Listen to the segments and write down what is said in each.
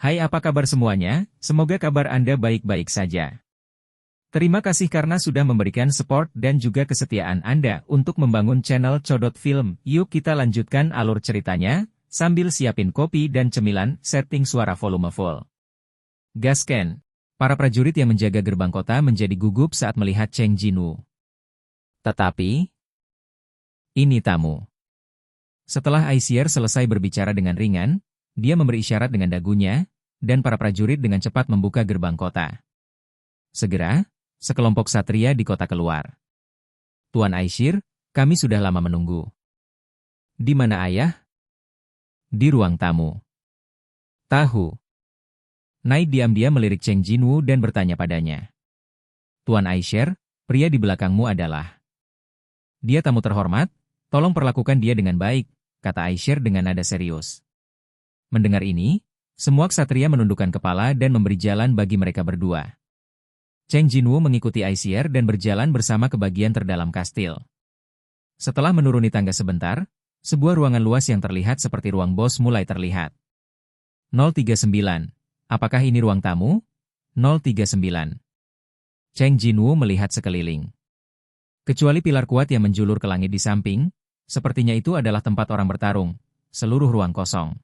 Hai, apa kabar semuanya? Semoga kabar Anda baik-baik saja. Terima kasih karena sudah memberikan support dan juga kesetiaan Anda untuk membangun channel Codot Film. Yuk kita lanjutkan alur ceritanya, sambil siapin kopi dan cemilan, setting suara volume full. Gasken. Para prajurit yang menjaga gerbang kota menjadi gugup saat melihat Cheng Jinwoo. Tetapi, ini tamu. Setelah Aisier selesai berbicara dengan ringan, dia memberi isyarat dengan dagunya, dan para prajurit dengan cepat membuka gerbang kota. Segera, sekelompok satria di kota keluar. Tuan Aisier, kami sudah lama menunggu. Di mana ayah? Di ruang tamu. Tahu. Nai diam-diam melirik Cheng Jinwoo dan bertanya padanya. Tuan Aisier, pria di belakangmu adalah. Dia tamu terhormat, tolong perlakukan dia dengan baik, kata Aisier dengan nada serius. Mendengar ini, semua ksatria menundukkan kepala dan memberi jalan bagi mereka berdua. Cheng Jinwoo mengikuti Aisier dan berjalan bersama ke bagian terdalam kastil. Setelah menuruni tangga sebentar, sebuah ruangan luas yang terlihat seperti ruang bos mulai terlihat. 039. Apakah ini ruang tamu? 039. Cheng Jinwoo melihat sekeliling. Kecuali pilar kuat yang menjulur ke langit di samping, sepertinya itu adalah tempat orang bertarung, seluruh ruang kosong.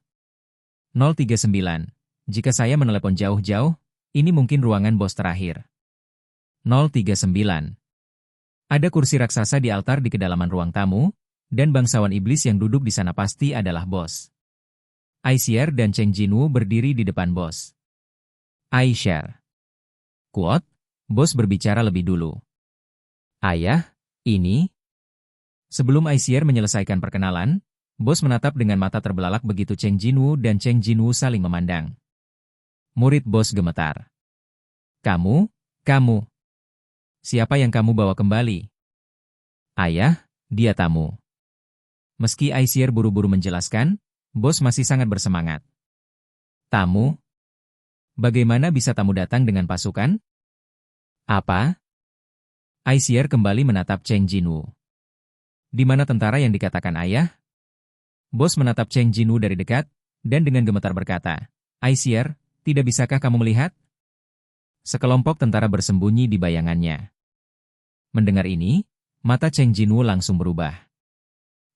039. Jika saya menelepon jauh-jauh, ini mungkin ruangan bos terakhir. 039. Ada kursi raksasa di altar di kedalaman ruang tamu, dan bangsawan iblis yang duduk di sana pasti adalah bos. Aisier dan Cheng Jinwoo berdiri di depan bos. Aisier. Kuot, bos berbicara lebih dulu. Ayah, ini? Sebelum Aisier menyelesaikan perkenalan, bos menatap dengan mata terbelalak begitu Cheng Jinwoo dan Cheng Jinwoo saling memandang. Murid bos gemetar. Kamu? Siapa yang kamu bawa kembali? Ayah, dia tamu. Meski Aisier buru-buru menjelaskan, bos masih sangat bersemangat. Tamu? Bagaimana bisa tamu datang dengan pasukan? Apa? Aisier kembali menatap Cheng Jinwoo. Di mana tentara yang dikatakan ayah? Bos menatap Cheng Jinwoo dari dekat, dan dengan gemetar berkata, Aisier, tidak bisakah kamu melihat? Sekelompok tentara bersembunyi di bayangannya. Mendengar ini, mata Cheng Jinwoo langsung berubah.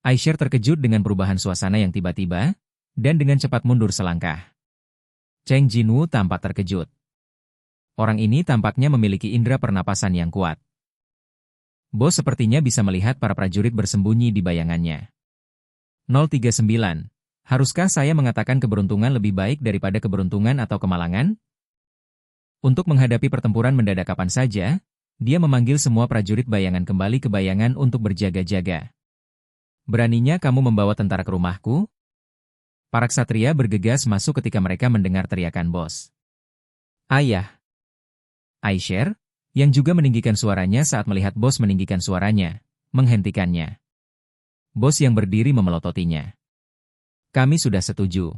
Aisier terkejut dengan perubahan suasana yang tiba-tiba, dan dengan cepat mundur selangkah. Cheng Jinwoo tampak terkejut. Orang ini tampaknya memiliki indera pernapasan yang kuat. Bos sepertinya bisa melihat para prajurit bersembunyi di bayangannya. 039. Haruskah saya mengatakan keberuntungan lebih baik daripada keberuntungan atau kemalangan? Untuk menghadapi pertempuran mendadak kapan saja, dia memanggil semua prajurit bayangan kembali ke bayangan untuk berjaga-jaga. Beraninya kamu membawa tentara ke rumahku? Para ksatria bergegas masuk ketika mereka mendengar teriakan bos. Ayah. Aisier, yang juga meninggikan suaranya saat melihat bos meninggikan suaranya, menghentikannya. Bos yang berdiri memelototinya. Kami sudah setuju.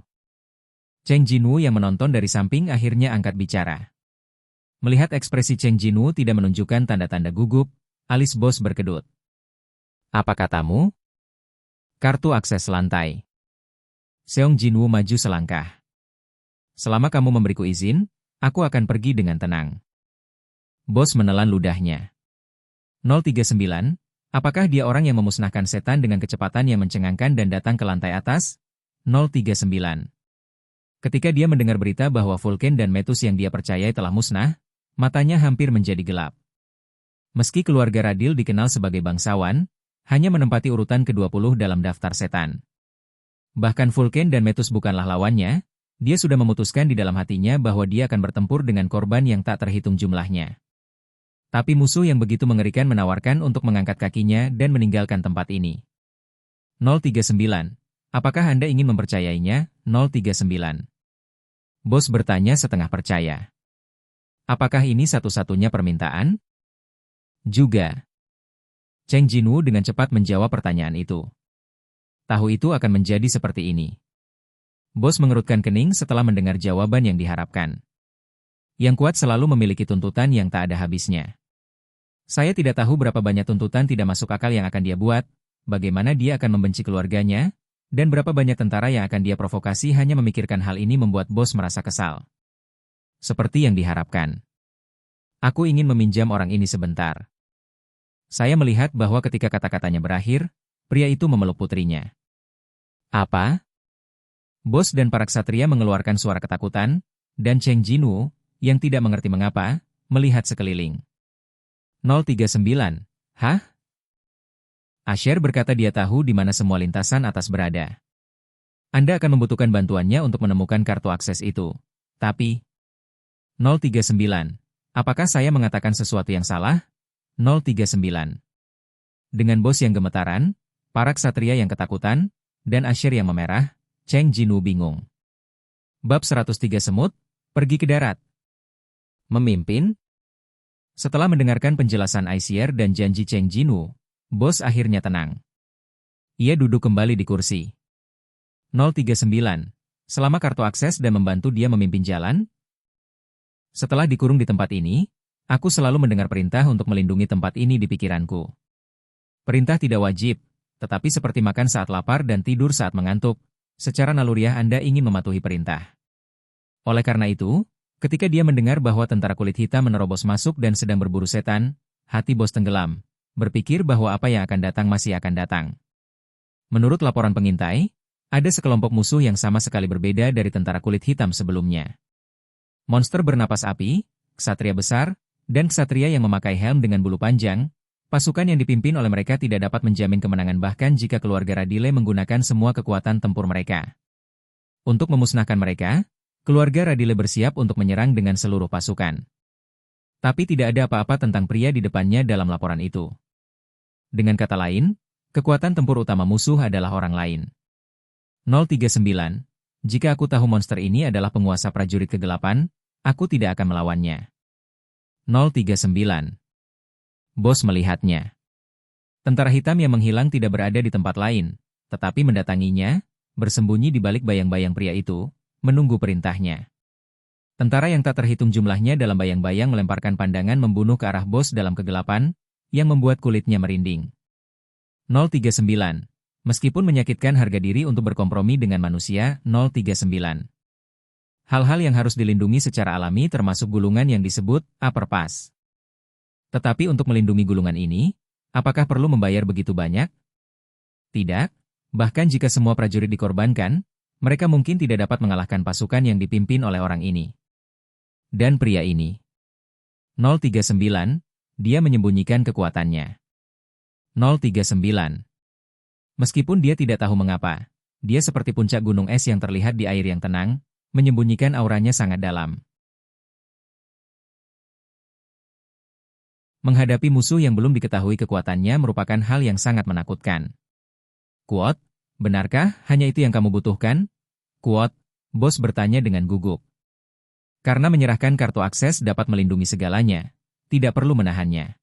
Cheng Jinwoo yang menonton dari samping akhirnya angkat bicara. Melihat ekspresi Cheng Jinwoo tidak menunjukkan tanda-tanda gugup, alis bos berkedut. Apa katamu? Kartu akses lantai. Seong Jinwoo maju selangkah. Selama kamu memberiku izin, aku akan pergi dengan tenang. Bos menelan ludahnya. 039. Apakah dia orang yang memusnahkan setan dengan kecepatan yang mencengangkan dan datang ke lantai atas? 039. Ketika dia mendengar berita bahwa Vulcan dan Metus yang dia percayai telah musnah, matanya hampir menjadi gelap. Meski keluarga Radil dikenal sebagai bangsawan, hanya menempati urutan ke-20 dalam daftar setan. Bahkan Vulcan dan Metus bukanlah lawannya, dia sudah memutuskan di dalam hatinya bahwa dia akan bertempur dengan korban yang tak terhitung jumlahnya. Tapi musuh yang begitu mengerikan menawarkan untuk mengangkat kakinya dan meninggalkan tempat ini. 039. Apakah Anda ingin mempercayainya? 039. Bos bertanya setengah percaya. Apakah ini satu-satunya permintaan? Juga. Cheng Jinwoo dengan cepat menjawab pertanyaan itu. Tahu itu akan menjadi seperti ini. Bos mengerutkan kening setelah mendengar jawaban yang diharapkan. Yang kuat selalu memiliki tuntutan yang tak ada habisnya. Saya tidak tahu berapa banyak tuntutan tidak masuk akal yang akan dia buat, bagaimana dia akan membenci keluarganya, Dan berapa banyak tentara yang akan dia provokasi hanya memikirkan hal ini membuat bos merasa kesal. Seperti yang diharapkan. Aku ingin meminjam orang ini sebentar. Saya melihat bahwa ketika kata-katanya berakhir, pria itu memeluk putrinya. Apa? Bos dan para ksatria mengeluarkan suara ketakutan, dan Cheng Jinwoo, yang tidak mengerti mengapa, melihat sekeliling. 039. Hah? Asher berkata dia tahu di mana semua lintasan atas berada. Anda akan membutuhkan bantuannya untuk menemukan kartu akses itu. Tapi... 039. Apakah saya mengatakan sesuatu yang salah? 039. Dengan bos yang gemetaran, para ksatria yang ketakutan, dan Asher yang memerah, Cheng Jinwoo bingung. Bab 103 Semut, pergi ke darat. Memimpin? Setelah mendengarkan penjelasan Aisier dan janji Cheng Jinwoo, bos akhirnya tenang. Ia duduk kembali di kursi. 039. Selama kartu akses dan membantu dia memimpin jalan? Setelah dikurung di tempat ini, aku selalu mendengar perintah untuk melindungi tempat ini di pikiranku. Perintah tidak wajib, tetapi seperti makan saat lapar dan tidur saat mengantuk, secara naluriah Anda ingin mematuhi perintah. Oleh karena itu, ketika dia mendengar bahwa tentara kulit hitam menerobos masuk dan sedang berburu setan, hati bos tenggelam, berpikir bahwa apa yang akan datang masih akan datang. Menurut laporan pengintai, ada sekelompok musuh yang sama sekali berbeda dari tentara kulit hitam sebelumnya. Monster bernapas api, ksatria besar, dan ksatria yang memakai helm dengan bulu panjang, pasukan yang dipimpin oleh mereka tidak dapat menjamin kemenangan bahkan jika keluarga Radile menggunakan semua kekuatan tempur mereka. Untuk memusnahkan mereka, keluarga Radile bersiap untuk menyerang dengan seluruh pasukan. Tapi tidak ada apa-apa tentang pria di depannya dalam laporan itu. Dengan kata lain, kekuatan tempur utama musuh adalah orang lain. 039. Jika aku tahu monster ini adalah penguasa prajurit kegelapan, aku tidak akan melawannya. 039. Bos melihatnya. Tentara hitam yang menghilang tidak berada di tempat lain, tetapi mendatanginya, bersembunyi di balik bayang-bayang pria itu, menunggu perintahnya. Tentara yang tak terhitung jumlahnya dalam bayang-bayang melemparkan pandangan membunuh ke arah bos dalam kegelapan, yang membuat kulitnya merinding. 039. Meskipun menyakitkan harga diri untuk berkompromi dengan manusia, 039. Hal-hal yang harus dilindungi secara alami termasuk gulungan yang disebut upper pass. Tetapi untuk melindungi gulungan ini, apakah perlu membayar begitu banyak? Tidak, bahkan jika semua prajurit dikorbankan, mereka mungkin tidak dapat mengalahkan pasukan yang dipimpin oleh orang ini. Dan pria ini. 039, dia menyembunyikan kekuatannya. 039. Meskipun dia tidak tahu mengapa, dia seperti puncak gunung es yang terlihat di air yang tenang, menyembunyikan auranya sangat dalam. Menghadapi musuh yang belum diketahui kekuatannya merupakan hal yang sangat menakutkan. Quote, benarkah hanya itu yang kamu butuhkan? Quote, bos bertanya dengan gugup. Karena menyerahkan kartu akses dapat melindungi segalanya, tidak perlu menahannya.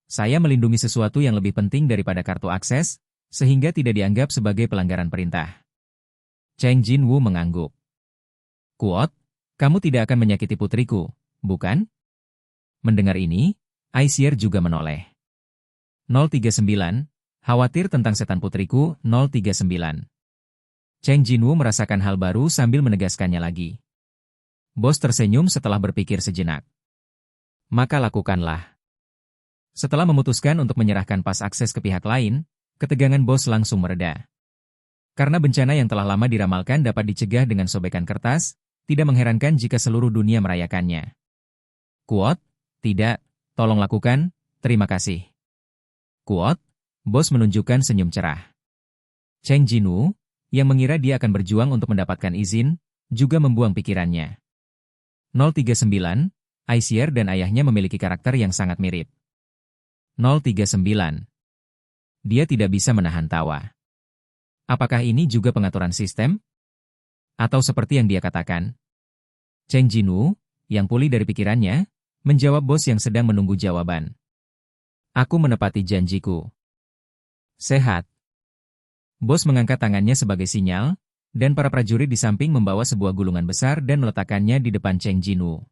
Saya melindungi sesuatu yang lebih penting daripada kartu akses, sehingga tidak dianggap sebagai pelanggaran perintah. Cheng Jinwoo mengangguk. Quote, kamu tidak akan menyakiti putriku, bukan? Mendengar ini, Aisier juga menoleh. 039, khawatir tentang setan putriku, 039. Cheng Jinwoo merasakan hal baru sambil menegaskannya lagi. Bos tersenyum setelah berpikir sejenak. Maka lakukanlah. Setelah memutuskan untuk menyerahkan pas akses ke pihak lain, ketegangan bos langsung mereda. Karena bencana yang telah lama diramalkan dapat dicegah dengan sobekan kertas, tidak mengherankan jika seluruh dunia merayakannya. Quote, tidak, tolong lakukan, terima kasih. Quote, bos menunjukkan senyum cerah. Cheng Jinwoo, yang mengira dia akan berjuang untuk mendapatkan izin, juga membuang pikirannya. 039, Aisier dan ayahnya memiliki karakter yang sangat mirip. 039. Dia tidak bisa menahan tawa. Apakah ini juga pengaturan sistem? Atau seperti yang dia katakan? Cheng Jinwoo, yang pulih dari pikirannya, menjawab bos yang sedang menunggu jawaban. Aku menepati janjiku. Sehat. Bos mengangkat tangannya sebagai sinyal, dan para prajurit di samping membawa sebuah gulungan besar dan meletakkannya di depan Cheng Jinwoo.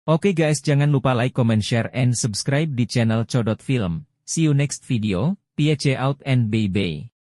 Oke guys, jangan lupa like, comment, share, and subscribe di channel Codot Film. See you next video. Peace out and bye-bye.